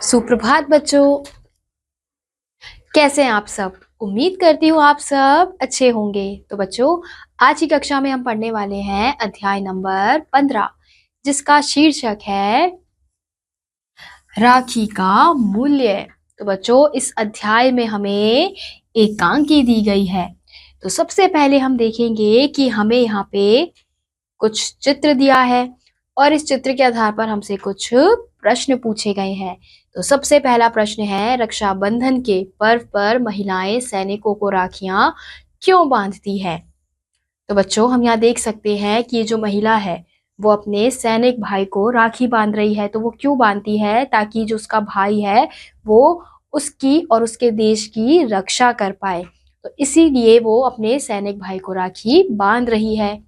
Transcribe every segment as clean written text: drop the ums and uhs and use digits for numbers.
सुप्रभात बच्चों, कैसे हैं आप सब। उम्मीद करती हूँ आप सब अच्छे होंगे। तो बच्चों, आज की कक्षा में हम पढ़ने वाले हैं अध्याय नंबर 15, जिसका शीर्षक है राखी का मूल्य। तो बच्चों, इस अध्याय में हमें एकांकी दी गई है। तो सबसे पहले हम देखेंगे कि हमें यहाँ पे कुछ चित्र दिया है और इस चित्र के आधार पर हमसे कुछ प्रश्न पूछे गए हैं। तो सबसे पहला प्रश्न है, रक्षाबंधन के पर्व पर महिलाएं सैनिकों को राखियां क्यों बांधती है। तो बच्चों, हम यहाँ देख सकते हैं कि ये जो महिला है वो अपने सैनिक भाई को राखी बांध रही है। तो वो क्यों बांधती है? ताकि जो उसका भाई है वो उसकी और उसके देश की रक्षा कर पाए। तो इसीलिए वो अपने सैनिक भाई को राखी बांध रही है।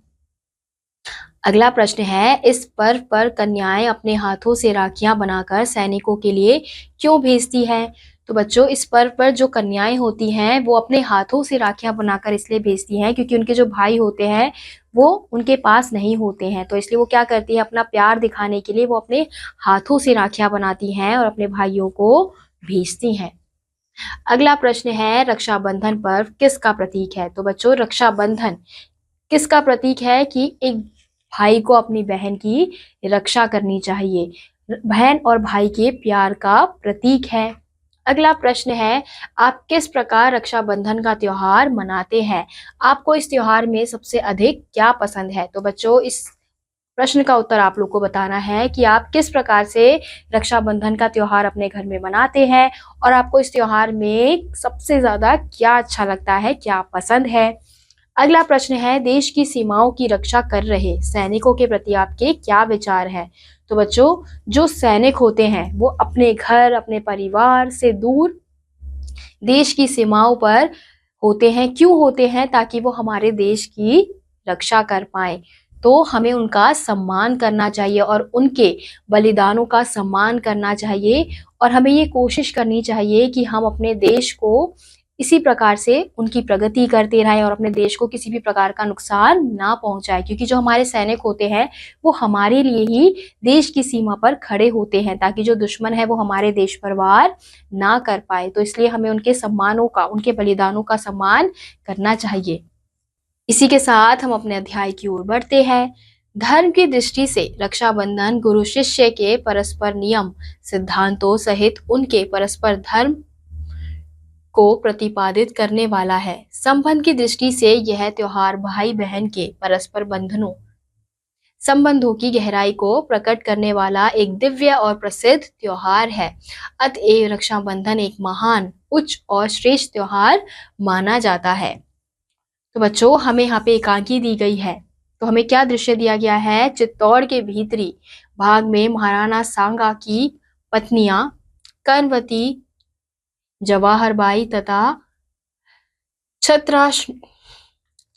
अगला प्रश्न है, इस पर्व पर कन्याएं अपने हाथों से राखियां बनाकर सैनिकों के लिए क्यों भेजती हैं। तो बच्चों, इस पर्व पर जो कन्याएं होती हैं वो अपने हाथों से राखियां बनाकर इसलिए भेजती हैं क्योंकि उनके जो भाई होते हैं वो उनके पास नहीं होते हैं। तो इसलिए वो क्या करती है, अपना प्यार दिखाने के लिए वो अपने हाथों से राखियां बनाती हैं और अपने भाइयों को भेजती हैं। अगला प्रश्न है, रक्षाबंधन पर्व किसका प्रतीक है। तो बच्चों, रक्षाबंधन किसका प्रतीक है कि एक भाई को अपनी बहन की रक्षा करनी चाहिए। बहन और भाई के प्यार का प्रतीक है। अगला प्रश्न है, आप किस प्रकार रक्षाबंधन का त्योहार मनाते हैं। आपको इस त्योहार में सबसे अधिक क्या पसंद है। तो बच्चों, इस प्रश्न का उत्तर आप लोग को बताना है कि आप किस प्रकार से रक्षाबंधन का त्योहार अपने घर में मनाते हैं और आपको इस त्योहार में सबसे ज्यादा क्या अच्छा लगता है, क्या पसंद है। अगला प्रश्न है, देश की सीमाओं की रक्षा कर रहे सैनिकों के प्रति आपके क्या विचार हैं। तो बच्चों, जो सैनिक होते हैं वो अपने घर, अपने परिवार से दूर देश की सीमाओं पर होते हैं। क्यों होते हैं? ताकि वो हमारे देश की रक्षा कर पाए। तो हमें उनका सम्मान करना चाहिए और उनके बलिदानों का सम्मान करना चाहिए और हमें ये कोशिश करनी चाहिए कि हम अपने देश को इसी प्रकार से उनकी प्रगति करते रहें और अपने देश को किसी भी प्रकार का नुकसान ना पहुंचाए। क्योंकि जो हमारे सैनिक होते हैं वो हमारे लिए ही देश की सीमा पर खड़े होते हैं ताकि जो दुश्मन है वो हमारे देश पर वार ना कर पाए। तो इसलिए हमें उनके सम्मानों का, उनके बलिदानों का सम्मान करना चाहिए। इसी के साथ हम अपने अध्याय की ओर बढ़ते हैं। धर्म की दृष्टि से रक्षाबंधन गुरु शिष्य के परस्पर नियम सिद्धांतों सहित उनके परस्पर धर्म को प्रतिपादित करने वाला है। संबंध की दृष्टि से यह त्योहार भाई बहन के परस्पर संबंधों की गहराई को प्रकट करने वाला एक दिव्य और प्रसिद्ध त्योहार है। अतएव रक्षाबंधन एक महान, उच्च और श्रेष्ठ त्योहार माना जाता है। तो बच्चों, हमें यहाँ पे एकांकी दी गई है। तो हमें क्या दृश्य दिया गया है? चित्तौड़ के भीतरी भाग में महाराणा सांगा की पत्नियां कर्णवती, जवाहर बाई तथा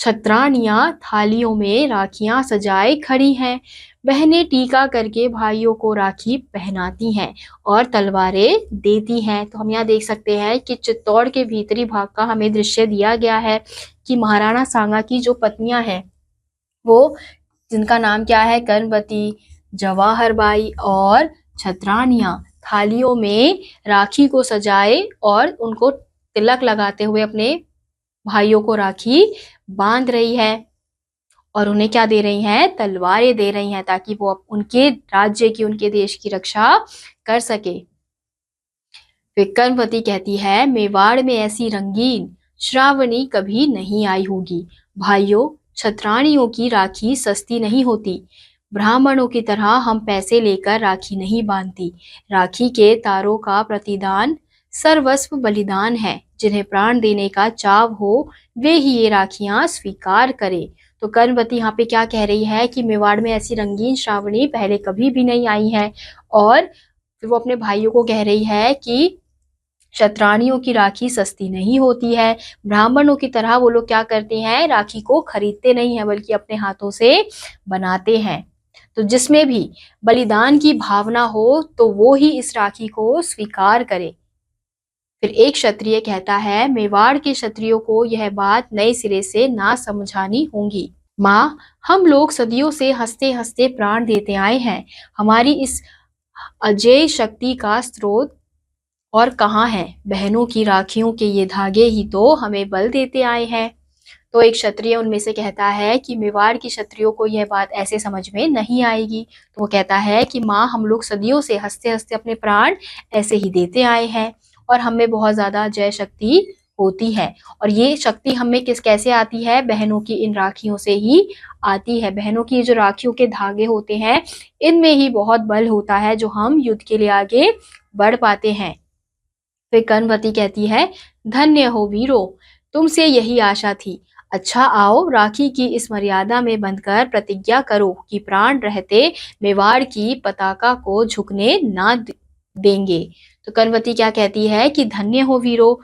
छत्रानियां थालियों में राखियां सजाए खड़ी हैं। बहनें टीका करके भाइयों को राखी पहनाती हैं और तलवारें देती हैं। तो हम यहाँ देख सकते हैं कि चित्तौड़ के भीतरी भाग का हमें दृश्य दिया गया है कि महाराणा सांगा की जो पत्नियां हैं वो, जिनका नाम क्या है, कर्णवती, जवाहर बाई और छत्रानियां, थालियों में राखी को सजाए और उनको तिलक लगाते हुए अपने भाइयों को राखी बांध रही है और उन्हें क्या दे रही हैं? तलवारें दे रही हैं ताकि वो उनके राज्य की, उनके देश की रक्षा कर सके। फिर कर्णवती कहती है, मेवाड़ में ऐसी रंगीन श्रावणी कभी नहीं आई होगी। भाइयों, छत्राणियों की राखी सस्ती नहीं होती। ब्राह्मणों की तरह हम पैसे लेकर राखी नहीं बांधती। राखी के तारों का प्रतिदान सर्वस्व बलिदान है। जिन्हें प्राण देने का चाव हो वे ही ये राखियां स्वीकार करे। तो कर्णवती यहाँ पे क्या कह रही है कि मेवाड़ में ऐसी रंगीन श्रावणी पहले कभी भी नहीं आई है। और फिर वो अपने भाइयों को कह रही है कि क्षत्राणियों की राखी सस्ती नहीं होती है। ब्राह्मणों की तरह वो लोग क्या करते हैं? राखी को खरीदते नहीं है बल्कि अपने हाथों से बनाते हैं। तो जिसमें भी बलिदान की भावना हो तो वो ही इस राखी को स्वीकार करे। फिर एक क्षत्रिय कहता है, मेवाड़ के क्षत्रियों को यह बात नए सिरे से ना समझानी होगी। माँ, हम लोग सदियों से हंसते हंसते प्राण देते आए हैं। हमारी इस अजेय शक्ति का स्रोत और कहाँ हैं बहनों की राखियों के ये धागे ही तो हमें बल देते आए हैं। तो एक क्षत्रिय उनमें से कहता है कि मेवाड़ की क्षत्रियों को यह बात ऐसे समझ में नहीं आएगी। तो वो कहता है कि माँ, हम लोग सदियों से हंसते हंसते अपने प्राण ऐसे ही देते आए हैं और हमें बहुत ज्यादा जय शक्ति होती है। और ये शक्ति हमें कैसे आती है? बहनों की इन राखियों से ही आती है। बहनों की जो राखियों के धागे होते हैं, इनमें ही बहुत बल होता है जो हम युद्ध के लिए आगे बढ़ पाते हैं। फिर कर्णवती कहती है, धन्य हो वीरो, तुमसे यही आशा थी। अच्छा आओ, राखी की इस मर्यादा में बंधकर प्रतिज्ञा करो कि प्राण रहते मेवाड़ की पताका को झुकने ना देंगे। तो कर्णवती क्या कहती है कि धन्य हो वीरो,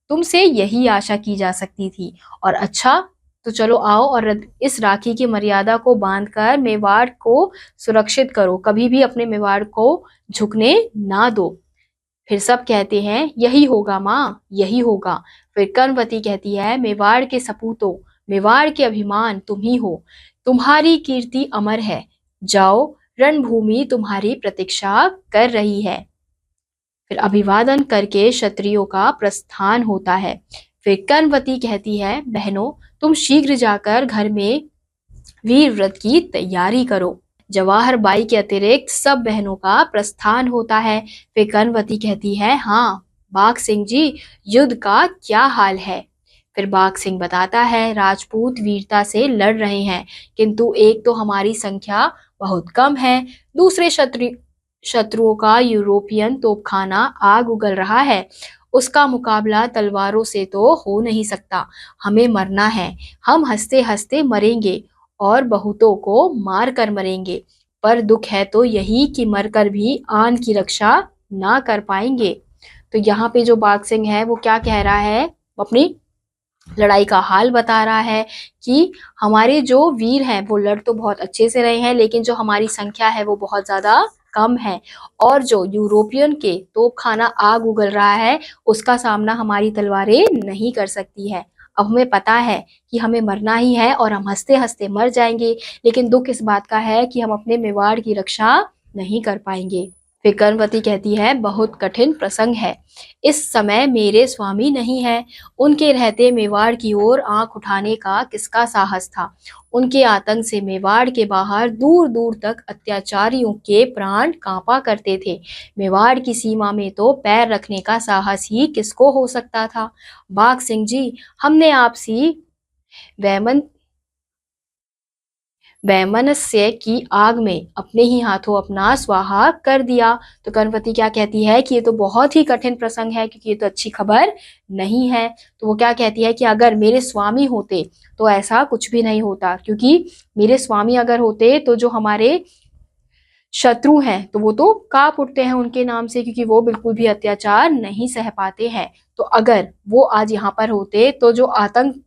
तुमसे यही आशा की जा सकती थी। और अच्छा, तो चलो आओ और इस राखी की मर्यादा को बांधकर मेवाड़ को सुरक्षित करो, कभी भी अपने मेवाड़ को झुकने ना दो। फिर सब कहते हैं, यही होगा माँ, यही होगा। फिर कर्णवती कहती है, मेवाड़ के सपूतों, मेवाड़ के अभिमान तुम ही हो, तुम्हारी कीर्ति अमर है। जाओ, रणभूमि तुम्हारी प्रतीक्षा कर रही है। फिर अभिवादन करके क्षत्रियों का प्रस्थान होता है। फिर कर्णवती कहती है, बहनों, तुम शीघ्र जाकर घर में वीर व्रत की तैयारी करो। जवाहर बाई के अतिरिक्त सब बहनों का प्रस्थान होता है। फिर कर्णवती कहती है, हाँ बाघ सिंह जी, युद्ध का क्या हाल है? फिर बाघ सिंह बताता है, राजपूत वीरता से लड़ रहे हैं, किंतु एक तो हमारी संख्या बहुत कम है, दूसरे शत्रुओं का यूरोपियन तोपखाना आग उगल रहा है, उसका मुकाबला तलवारों से तो हो नहीं सकता। हमें मरना है, हम हंसते हंसते मरेंगे और बहुतों को मार कर मरेंगे। पर दुख है तो यही कि मरकर भी आन की रक्षा ना कर पाएंगे। तो यहाँ पे जो बाघ सिंह है वो क्या कह रहा है? अपनी लड़ाई का हाल बता रहा है कि हमारे जो वीर हैं वो लड़ तो बहुत अच्छे से रहे हैं, लेकिन जो हमारी संख्या है वो बहुत ज्यादा कम है, और जो यूरोपियन के तोपखाना आग उगल रहा है उसका सामना हमारी तलवारें नहीं कर सकती है। अब हमें पता है कि हमें मरना ही है और हम हंसते हंसते मर जाएंगे, लेकिन दुख इस बात का है कि हम अपने मेवाड़ की रक्षा नहीं कर पाएंगे। फिर कर्णवती कहती है, बहुत कठिन प्रसंग है, इस समय मेरे स्वामी नहीं है, उनके रहते मेवाड़ की ओर आंख उठाने का किसका साहस था? उनके आतंक से मेवाड़ के बाहर दूर दूर तक अत्याचारियों के प्राण कांपा करते थे। मेवाड़ की सीमा में तो पैर रखने का साहस ही किसको हो सकता था? बाघ सिंह जी, हमने आपसी वैमन वैमनस्य की आग में अपने ही हाथों अपना स्वाहा कर दिया। तो कर्णवती क्या कहती है कि ये तो बहुत ही कठिन प्रसंग है, क्योंकि ये तो अच्छी खबर नहीं है। तो वो क्या कहती है कि अगर मेरे स्वामी होते तो ऐसा कुछ भी नहीं होता, क्योंकि मेरे स्वामी अगर होते तो जो हमारे शत्रु हैं तो वो तो कांप उठते हैं उनके नाम से, क्योंकि वो बिल्कुल भी अत्याचार नहीं सह पाते हैं। तो अगर वो आज यहाँ पर होते तो जो आतंक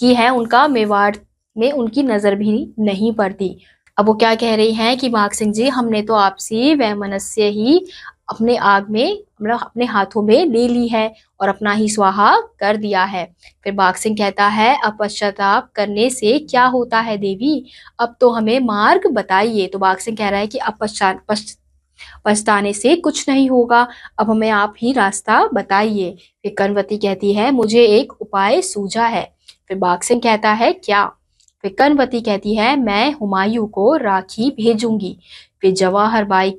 की है उनका मेवाड़ में उनकी नजर भी नहीं पड़ती। अब वो क्या कह रही हैं कि बाघ सिंह जी, हमने तो आपसी वैमनस्य ही अपने आग में, मतलब अपने हाथों में ले ली है और अपना ही स्वाहा कर दिया है। फिर बाघ सिंह कहता है, अब पश्चाताप करने से क्या होता है देवी, अब तो हमें मार्ग बताइए। तो बाघ सिंह कह रहा है कि अब पछताने से कुछ नहीं होगा, अब हमें आप ही रास्ता बताइए। फिर कर्णवती कहती है, मुझे एक उपाय सूझा है। फिर बाघ सिंह कहता है, क्या? फिर कर्णवती कहती है, मैं हुमायूं को राखी भेजूंगी। फिर जवाहर बाई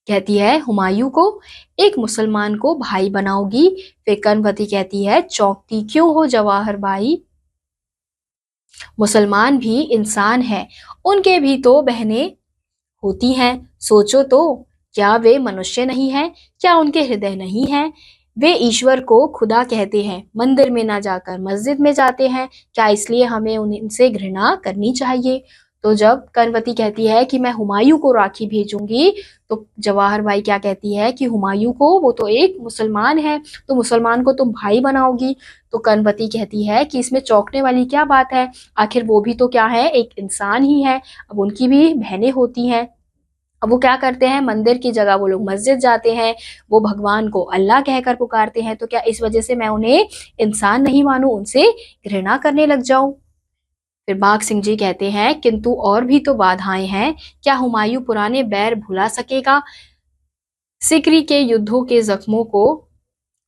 कहती है, हुमायूं को? एक मुसलमान को भाई बनाओगी? फिर कर्णवती कहती है, चौंकती क्यों हो जवाहर बाई, मुसलमान भी इंसान है, उनके भी तो बहनें होती हैं, सोचो तो, क्या वे मनुष्य नहीं हैं? क्या उनके हृदय नहीं हैं? वे ईश्वर को खुदा कहते हैं, मंदिर में ना जाकर मस्जिद में जाते हैं, क्या इसलिए हमें उनसे घृणा करनी चाहिए? तो जब कर्णवती कहती है कि मैं हुमायूं को राखी भेजूंगी, तो जवाहर बाई क्या कहती है कि हुमायूं को, वो तो एक मुसलमान है, तो मुसलमान को तुम भाई बनाओगी? तो कर्णवती कहती है कि इसमें चौंकने वाली क्या बात है, आखिर वो भी तो क्या है, एक इंसान ही है, अब उनकी भी बहनें होती हैं। अब वो क्या करते हैं, मंदिर की जगह वो लोग मस्जिद जाते हैं, वो भगवान को अल्लाह कहकर पुकारते हैं, तो क्या इस वजह से मैं उन्हें इंसान नहीं मानूं, उनसे घृणा करने लग जाऊं? फिर बाघ सिंह जी कहते हैं, किंतु और भी तो बाधाएं हैं, क्या हुमायूं पुराने बैर भुला सकेगा? सिकरी के युद्धों के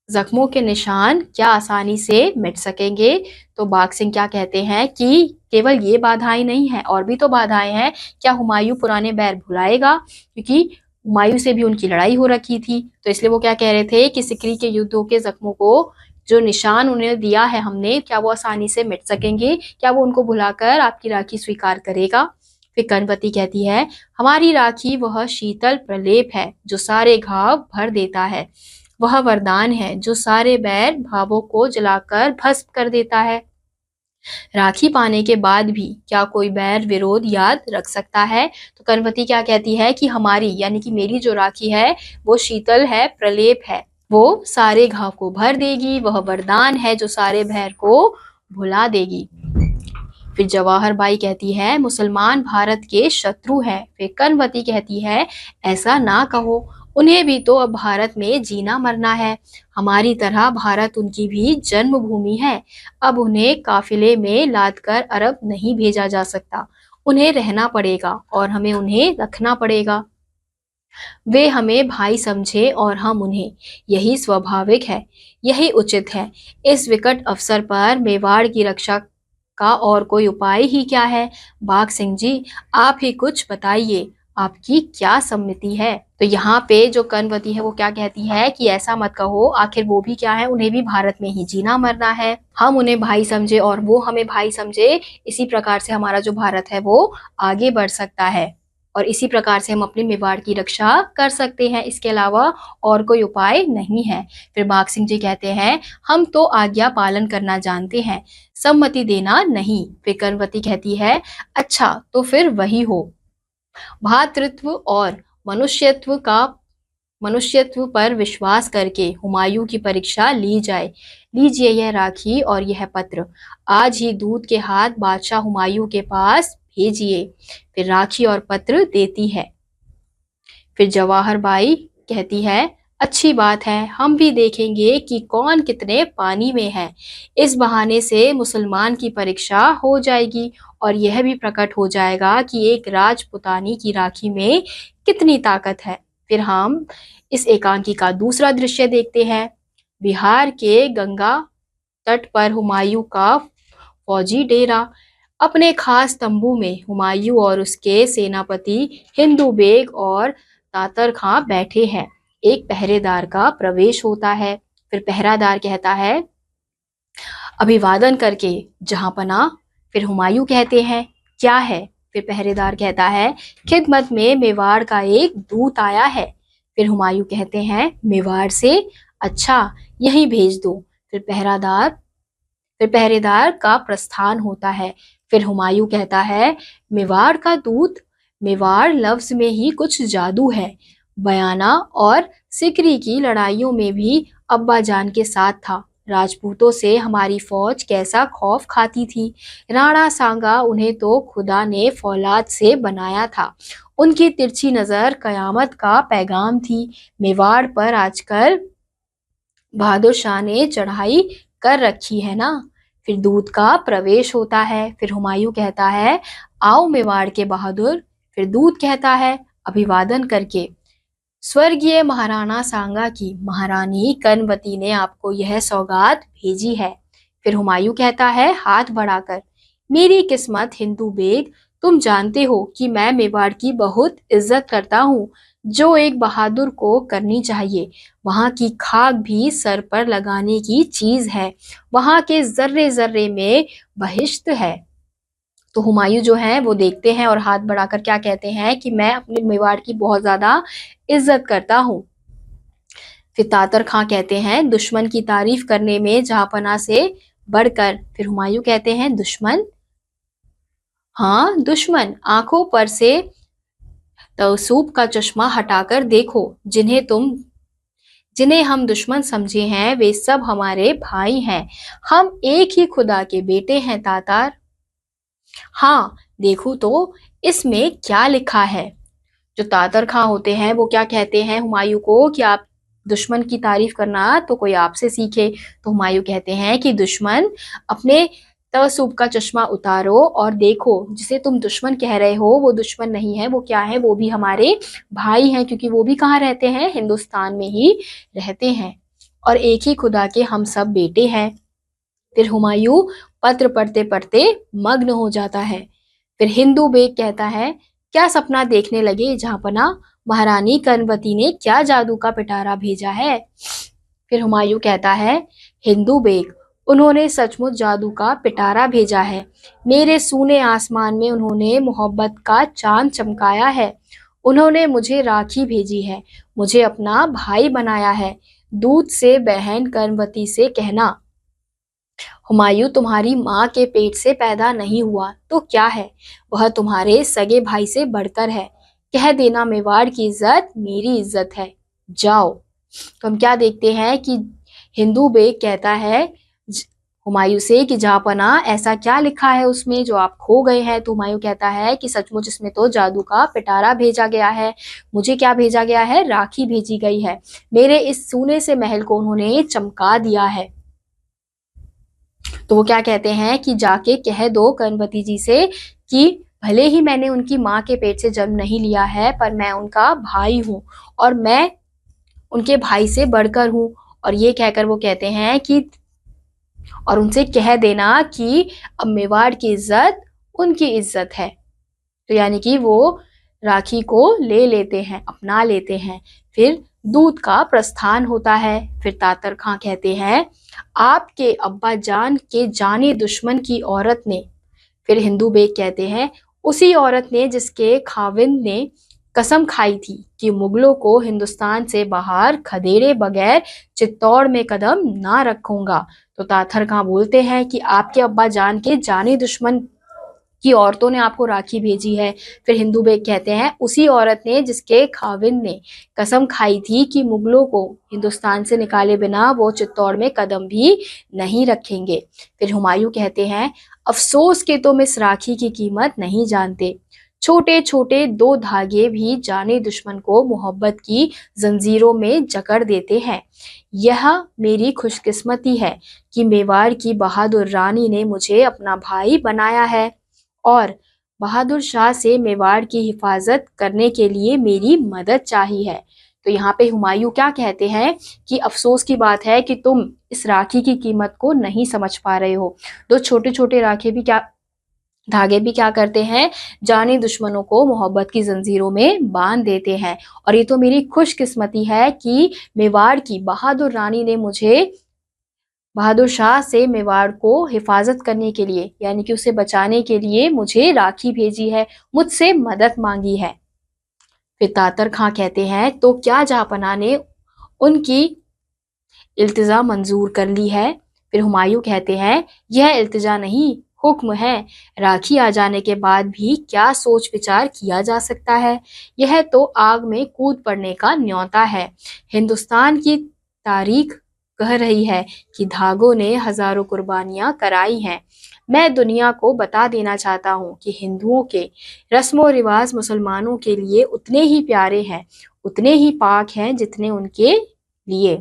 जख्मों के निशान क्या आसानी से मिट सकेंगे? तो बाघ सिंह क्या कहते हैं कि केवल ये बाधाएं नहीं है, और भी तो बाधाएं हैं। क्या हुमायूं पुराने बैर भुलाएगा? क्योंकि हुमायूं से भी उनकी लड़ाई हो रखी थी, तो इसलिए वो क्या कह रहे थे कि सिकरी के युद्धों के जख्मों को जो निशान उन्हें दिया है हमने, क्या वो आसानी से मिट सकेंगे? क्या वो उनको भुलाकर आपकी राखी स्वीकार करेगा? फिर कर्णवती कहती है, हमारी राखी वह शीतल प्रलेप है जो सारे घाव भर देता है, वह वरदान है जो सारे बैर भावों को जलाकर भस्म कर देता है। राखी पाने के बाद भी क्या कोई बैर विरोध याद रख सकता है? तो कर्णवती क्या कहती है कि हमारी यानी कि मेरी जो राखी है वो शीतल है, प्रलेप है, वो सारे घाव को भर देगी, वह वरदान है जो सारे बैर को भुला देगी। फिर जवाहर बाई कहती है, मुसलमान भारत के शत्रु हैं। फिर कर्णवती कहती है, ऐसा ना कहो, उन्हें भी तो अब भारत में जीना मरना है, हमारी तरह भारत उनकी भी जन्मभूमि है। अब उन्हें काफिले में लाद कर अरब नहीं भेजा जा सकता, उन्हें रहना पड़ेगा और हमें उन्हें रखना पड़ेगा। वे हमें भाई समझे और हम उन्हें, यही स्वाभाविक है, यही उचित है। इस विकट अवसर पर मेवाड़ की रक्षा का और कोई उपाय ही क्या है? बाघ सिंह जी, आप ही कुछ बताइए, आपकी क्या सम्मति है? तो यहाँ पे जो कर्णवती है वो क्या कहती है कि ऐसा मत कहो, आखिर वो भी क्या है, उन्हें भी भारत में ही जीना मरना है, हम उन्हें भाई समझे और वो हमें भाई समझे, इसी प्रकार से हमारा जो भारत है वो आगे बढ़ सकता है और इसी प्रकार से हम अपने मेवाड़ की रक्षा कर सकते हैं, इसके अलावा और कोई उपाय नहीं है। फिर बाघ सिंह जी कहते हैं, हम तो आज्ञा पालन करना जानते हैं, सम्मति देना नहीं। फिर कर्णवती कहती है, अच्छा तो फिर वही हो, भातृत्व और मनुष्यत्व पर विश्वास करके हुमायूं की परीक्षा ली जाए। लीजिए यह राखी और यह पत्र, आज ही दूत के हाथ बादशाह हुमायूं के पास भेजिए। फिर राखी और पत्र देती है। फिर जवाहर बाई कहती है, अच्छी बात है, हम भी देखेंगे कि कौन कितने पानी में है। इस बहाने से मुसलमान की परीक्षा हो जाएगी और यह भी प्रकट हो जाएगा कि एक राजपुतानी की राखी में कितनी ताकत है। फिर हम इस एकांकी का दूसरा दृश्य देखते हैं। बिहार के गंगा तट पर हुमायूं का फौजी डेरा, अपने खास तंबू में हुमायूं और उसके सेनापति हिंदू बेग और तातर खां बैठे हैं। एक पहरेदार का प्रवेश होता है। फिर पहरादार कहता है, अभिवादन करके जहांपना। फिर हुमायूं कहते हैं, क्या है? फिर पहरेदार कहता है, खिदमत में मेवाड़ का एक दूत आया है। फिर हुमायूं कहते हैं, मेवाड़ से? अच्छा, यहीं भेज दो। फिर पहरेदार का प्रस्थान होता है। फिर हुमायूं कहता है, मेवाड़ का दूत? मेवाड़ लफ्ज में ही कुछ जादू है। बयाना और सिकरी की लड़ाइयों में भी अब्बा जान के साथ था। राजपूतों से हमारी फौज कैसा खौफ खाती थी। राणा सांगा उन्हें तो खुदा ने फौलाद से बनाया था। उनकी तिरछी नजर कयामत का पैगाम थी। मेवाड़ पर आजकल बहादुर शाह ने चढ़ाई कर रखी है ना। फिर दूत का प्रवेश होता है। फिर हुमायूं कहता है, आओ मेवाड़ के बहादुर। फिर दूत कहता है, अभिवादन करके, स्वर्गीय महाराणा सांगा की महारानी कर्णवती ने आपको यह सौगात भेजी है। फिर हुमायूं कहता है हाथ बढ़ाकर, मेरी किस्मत हिंदू बेग, तुम जानते हो कि मैं मेवाड़ की बहुत इज्जत करता हूँ, जो एक बहादुर को करनी चाहिए। वहां की खाक भी सर पर लगाने की चीज है, वहां के जर्रे जर्रे में बहिश्त है। तो हुमायूं जो है वो देखते हैं और हाथ बढ़ाकर क्या कहते हैं कि मैं अपने मेवाड़ की बहुत ज्यादा इज्जत करता हूँ। फिर तातर खां कहते हैं, दुश्मन की तारीफ करने में जहांपना से बढ़कर। फिर हुमायूं कहते हैं, दुश्मन? हाँ दुश्मन, आंखों पर से तौसूब का चश्मा हटाकर देखो, जिन्हें हम दुश्मन समझे हैं वे सब हमारे भाई हैं। हम एक ही खुदा के बेटे हैं तातार। हाँ देखो तो इसमें क्या लिखा है। जो तातर खां होते हैं वो क्या कहते हैं हुमायूं को कि आप दुश्मन की तारीफ करना तो कोई आपसे सीखे। तो हुमायूं कहते हैं कि दुश्मन अपने तअस्सुब का चश्मा उतारो और देखो, जिसे तुम दुश्मन कह रहे हो वो दुश्मन नहीं है, वो क्या है, वो भी हमारे भाई हैं, क्योंकि वो भी कहाँ रहते हैं, हिंदुस्तान में ही रहते हैं, और एक ही खुदा के हम सब बेटे हैं। फिर हुमायूं पत्र पढ़ते पढ़ते मग्न हो जाता है। फिर हिंदू बेग कहता है, क्या सपना देखने लगे जहांपना, महारानी कर्णवती ने क्या जादू का पिटारा भेजा है। फिर हुमायूं कहता है, हिंदू बेग, उन्होंने सचमुच जादू का पिटारा भेजा है। मेरे सूने आसमान में उन्होंने मोहब्बत का चांद चमकाया है। उन्होंने मुझे राखी भेजी है, मुझे अपना भाई बनाया है। दूध से बहन कर्णवती से कहना, हुमायूं तुम्हारी माँ के पेट से पैदा नहीं हुआ तो क्या है, वह तुम्हारे सगे भाई से बढ़कर है। कह देना मेवाड़ की इज्जत मेरी इज्जत है, जाओ। तो हम क्या देखते हैं कि हिंदू बेग कहता है हुमायूं से कि जहाँपना ऐसा क्या लिखा है उसमें जो आप खो गए हैं। तो हुमायूं कहता है कि सचमुच इसमें तो जादू का पिटारा भेजा गया है। मुझे क्या भेजा गया है, राखी भेजी गई है। मेरे इस सोने से महल को उन्होंने चमका दिया है। तो वो क्या कहते हैं कि जाके कह दो कर्णवती जी से कि भले ही मैंने उनकी माँ के पेट से जन्म नहीं लिया है, पर मैं उनका भाई हूँ और मैं उनके भाई से बढ़कर हूँ। और ये कहकर वो कहते हैं कि और उनसे कह देना कि अब मेवाड़ की इज्जत उनकी इज्जत है। तो यानी कि वो राखी को ले लेते हैं, अपना लेते हैं। फिर दूत का प्रस्थान होता है। फिर तातर खां कहते हैं, आपके अब्बा जान के जाने दुश्मन की औरत ने। फिर हिंदू बेग कहते हैं, उसी औरत ने जिसके खाविंद ने कसम खाई थी कि मुगलों को हिंदुस्तान से बाहर खदेड़े बगैर चित्तौड़ में कदम ना रखूंगा। तो तातर खां बोलते हैं कि आपके अब्बा जान के जाने दुश्मन की औरतों ने आपको राखी भेजी है। फिर हिंदू बेग कहते हैं, उसी औरत ने जिसके खाविंद ने कसम खाई थी कि मुगलों को हिंदुस्तान से निकाले बिना वो चित्तौड़ में कदम भी नहीं रखेंगे। फिर हुमायूं कहते हैं, अफसोस के तुम इस राखी की कीमत नहीं जानते। छोटे छोटे दो धागे भी जाने दुश्मन को मोहब्बत की जंजीरों में जकड़ देते हैं। यह मेरी खुशकिस्मती है कि मेवाड़ की बहादुर रानी ने मुझे अपना भाई बनाया है और बहादुर शाह से मेवाड़ की हिफाजत करने के लिए मेरी मदद चाहिए है। तो यहाँ पे हुमायूं क्या कहते हैं कि अफसोस की बात है कि तुम इस राखी की कीमत को नहीं समझ पा रहे हो। दो छोटे छोटे राखी भी क्या धागे भी क्या करते हैं, जाने दुश्मनों को मोहब्बत की जंजीरों में बांध देते हैं। और ये तो मेरी खुशकिस्मती है कि मेवाड़ की बहादुर रानी ने मुझे बहादुर शाह से मेवाड़ को हिफाजत करने के लिए, यानी कि उसे बचाने के लिए मुझे राखी भेजी है, मुझसे मदद मांगी है। फिर तातर खां कहते हैं, तो क्या जहांपनाह ने उनकी इल्तिजा मंजूर कर ली है। फिर हुमायूं कहते हैं, यह इल्तिजा नहीं, हुक्म है। राखी आ जाने के बाद भी क्या सोच विचार किया जा सकता है। यह तो आग में कूद पड़ने का न्योता है। हिंदुस्तान की तारीख कह रही है कि धागों ने हजारों कुर्बानियां कराई हैं। मैं दुनिया को बता देना चाहता हूँ कि हिंदुओं के रस्मों रिवाज मुसलमानों के लिए उतने ही प्यारे हैं, उतने ही पाक हैं जितने उनके लिए।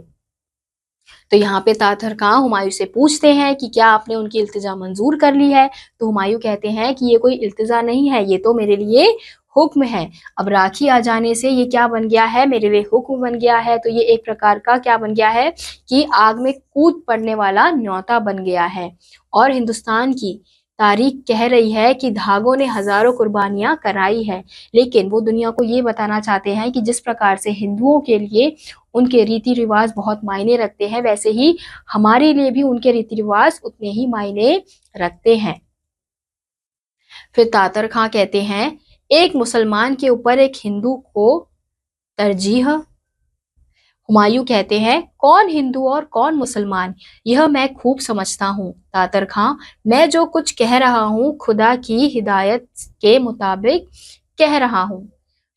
तो यहाँ पे तातर खां हुमायूं से पूछते हैं कि क्या आपने उनकी इल्तिजा मंजूर कर ली है। तो हुमायूं कहते हैं कि ये कोई इल्तिजा नहीं है, ये तो मेरे लिए हुक्म है। अब राखी आ जाने से ये क्या बन गया है, मेरे लिए हुक्म बन गया है। तो ये एक प्रकार का क्या बन गया है कि आग में कूद पड़ने वाला न्योता बन गया है। और हिंदुस्तान की तारीख कह रही है कि धागों ने हजारों कुर्बानियां कराई है, लेकिन वो दुनिया को ये बताना चाहते हैं कि जिस प्रकार से हिंदुओं के लिए उनके रीति रिवाज बहुत मायने रखते हैं, वैसे ही हमारे लिए भी उनके रीति रिवाज उतने ही मायने रखते हैं। फिर तातर खां कहते हैं, एक मुसलमान के ऊपर एक हिंदू को तरजीह। हुमायूं कहते हैं, कौन हिंदू और कौन मुसलमान, यह मैं खूब समझता हूँ। तातर खां, मैं जो कुछ कह रहा हूँ खुदा की हिदायत के मुताबिक कह रहा हूँ।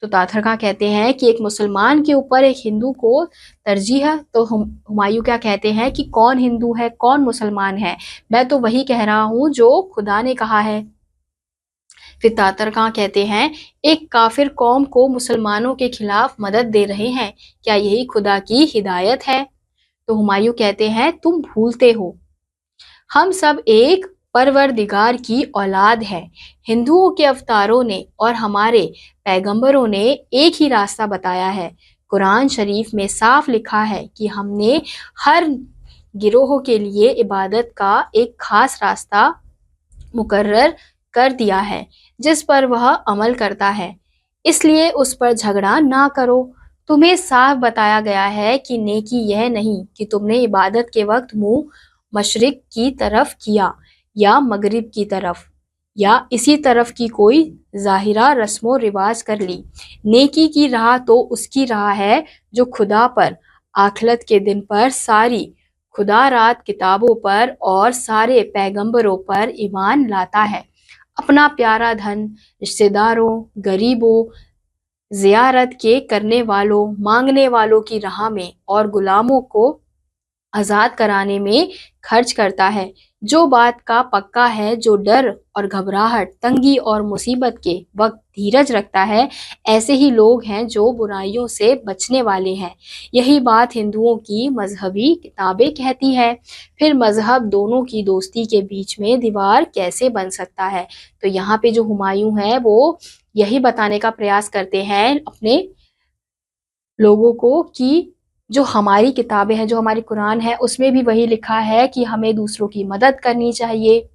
तो तातर खां कहते हैं कि एक मुसलमान के ऊपर एक हिंदू को तरजीह। तो हुमायूं क्या कहते हैं कि कौन हिंदू है कौन मुसलमान है, मैं तो वही कह रहा हूँ जो खुदा ने कहा है। फिर तातर खां कहते हैं, एक काफिर कौम को मुसलमानों के खिलाफ मदद दे रहे हैं, क्या यही खुदा की हिदायत है। तो हुमायूं कहते हैं, तुम भूलते हो, हम सब एक परवरदिगार की औलाद है। हिंदुओं के अवतारों ने और हमारे पैगंबरों ने एक ही रास्ता बताया है। कुरान शरीफ में साफ लिखा है कि हमने हर गिरोह के लिए इबादत का एक खास रास्ता मुकर्रर कर दिया है जिस पर वह अमल करता है, इसलिए उस पर झगड़ा ना करो। तुम्हें साफ बताया गया है कि नेकी यह नहीं कि तुमने इबादत के वक्त मुंह मशरिक की तरफ किया या मगरिब की तरफ या इसी तरफ की कोई जाहिरा रस्मो रिवाज कर ली। नेकी की राह तो उसकी राह है जो खुदा पर, आखिरत के दिन पर, सारी खुदा रात किताबों पर और सारे पैगंबरों पर ईमान लाता है। अपना प्यारा धन रिश्तेदारों, गरीबों, जियारत के करने वालों, मांगने वालों की राह में और गुलामों को आजाद कराने में खर्च करता है। जो बात का पक्का है, जो डर और घबराहट, तंगी और मुसीबत के वक्त धीरज रखता है, ऐसे ही लोग हैं जो बुराइयों से बचने वाले हैं। यही बात हिंदुओं की मजहबी किताबें कहती है। फिर मजहब दोनों की दोस्ती के बीच में दीवार कैसे बन सकता है? तो यहाँ पे जो हुमायूं है वो यही बताने का प्रयास करते हैं अपने लोगों को कि जो हमारी किताबें हैं, जो हमारी कुरान है, उसमें भी वही लिखा है कि हमें दूसरों की मदद करनी चाहिए।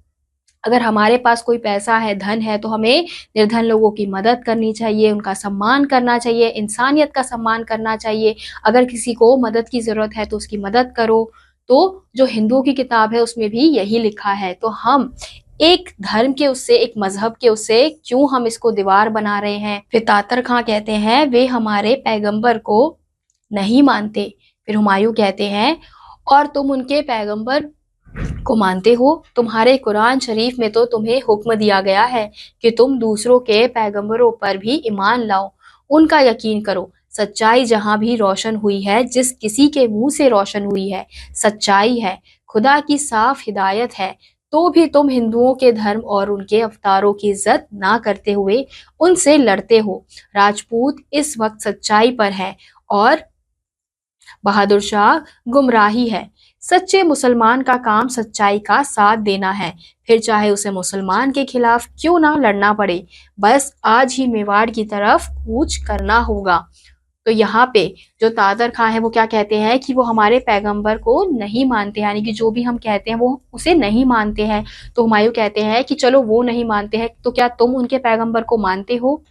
अगर हमारे पास कोई पैसा है, धन है, तो हमें निर्धन लोगों की मदद करनी चाहिए, उनका सम्मान करना चाहिए, इंसानियत का सम्मान करना चाहिए। अगर किसी को मदद की ज़रूरत है तो उसकी मदद करो। तो जो हिंदुओं की किताब है उसमें भी यही लिखा है। तो हम एक धर्म के उससे, एक मजहब के उससे क्यों हम इसको दीवार बना रहे हैं? फिर तातर खां कहते हैं वे हमारे पैगंबर को नहीं मानते। फिर हुमायूं कहते हैं और तुम उनके पैगंबर को मानते हो? तुम्हारे कुरान शरीफ में तो तुम्हें हुक्म दिया गया है कि तुम दूसरों के पैगंबरों पर भी ईमान लाओ, उनका यकीन करो। सच्चाई जहां भी रोशन हुई है, जिस किसी के मुंह से रोशन हुई है, सच्चाई है, खुदा की साफ हिदायत है, तो भी तुम हिंदुओं के धर्म और उनके अवतारों की इज्जत ना करते हुए उनसे लड़ते हो। राजपूत इस वक्त सच्चाई पर है और बहादुर शाह गुमराही है। सच्चे मुसलमान का काम सच्चाई का साथ देना है, फिर चाहे उसे मुसलमान के खिलाफ क्यों ना लड़ना पड़े। बस आज ही मेवाड़ की तरफ कूच करना होगा। तो यहाँ पे जो तादर खां है वो क्या कहते हैं कि वो हमारे पैगंबर को नहीं मानते, यानी कि जो भी हम कहते हैं वो उसे नहीं मानते हैं। तो हुमायूं कहते हैं कि चलो वो नहीं मानते हैं तो क्या तुम उनके पैगंबर को मानते हो?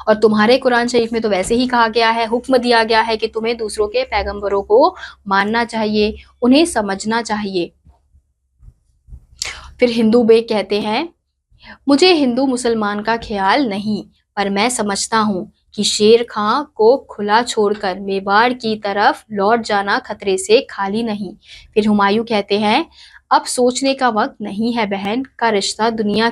और तुम्हारे कुरान शरीफ में तो वैसे ही कहा गया है, हुक्म दिया गया है कि तुम्हें दूसरों के पैगंबरों को मानना चाहिए, उन्हें समझना चाहिए। फिर हिंदू बेग कहते हैं मुझे हिंदू मुसलमान का ख्याल नहीं, पर मैं समझता हूँ कि शेर खां को खुला छोड़कर मेवाड़ की तरफ लौट जाना खतरे से खाली नहीं। फिर हुमायूं कहते हैं अब सोचने का वक्त नहीं है बहन, का रिश्ता दुनिया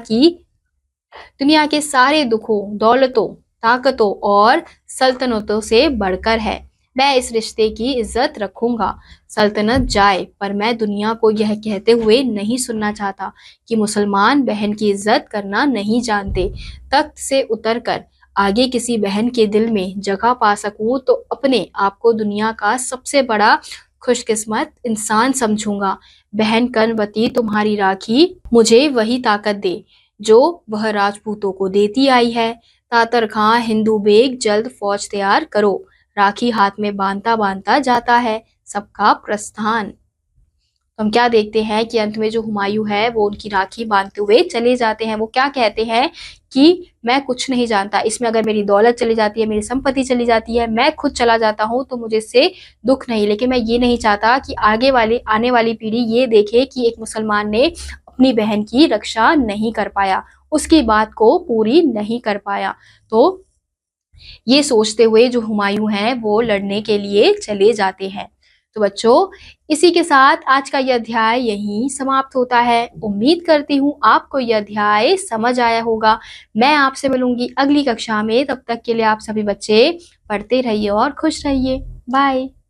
के सारे दुखों, दौलतों, ताकतों और सल्तनतों से बढ़कर है। मैं इस रिश्ते की इज्जत रखूंगा, सल्तनत जाए, पर मैं दुनिया को यह कहते हुए नहीं सुनना चाहता कि मुसलमान बहन की इज्जत करना नहीं जानते। तख्त से उतरकर आगे किसी बहन के दिल में जगह पा सकूं तो अपने आप को दुनिया का सबसे बड़ा खुशकिस्मत इंसान समझूंगा। बहन कर्णवती तुम्हारी राखी मुझे वही ताकत दे जो वह राजपूतों को देती आई है। तातर खां हिंदू बेग जल्द फौज तैयार करो। राखी हाथ में बांधता बांधता जाता है सबका प्रस्थान। तो हम क्या देखते हैं कि अंत में जो हुमायूं है वो उनकी राखी बांधते हुए चले जाते हैं। वो क्या कहते हैं कि मैं कुछ नहीं जानता, इसमें अगर मेरी दौलत चली जाती है, मेरी संपत्ति चली जाती है, मैं खुद चला जाता हूँ तो मुझे इससे दुख नहीं, लेकिन मैं ये नहीं चाहता कि आने वाली पीढ़ी ये देखे कि एक मुसलमान ने अपनी बहन की रक्षा नहीं कर पाया, उसकी बात को पूरी नहीं कर पाया। तो ये सोचते हुए जो हुमायूं हैं वो लड़ने के लिए चले जाते हैं। तो बच्चों, इसी के साथ आज का यह अध्याय यहीं समाप्त होता है। उम्मीद करती हूँ आपको यह अध्याय समझ आया होगा। मैं आपसे मिलूंगी अगली कक्षा में, तब तक के लिए आप सभी बच्चे पढ़ते रहिए और खुश रहिए। बाय।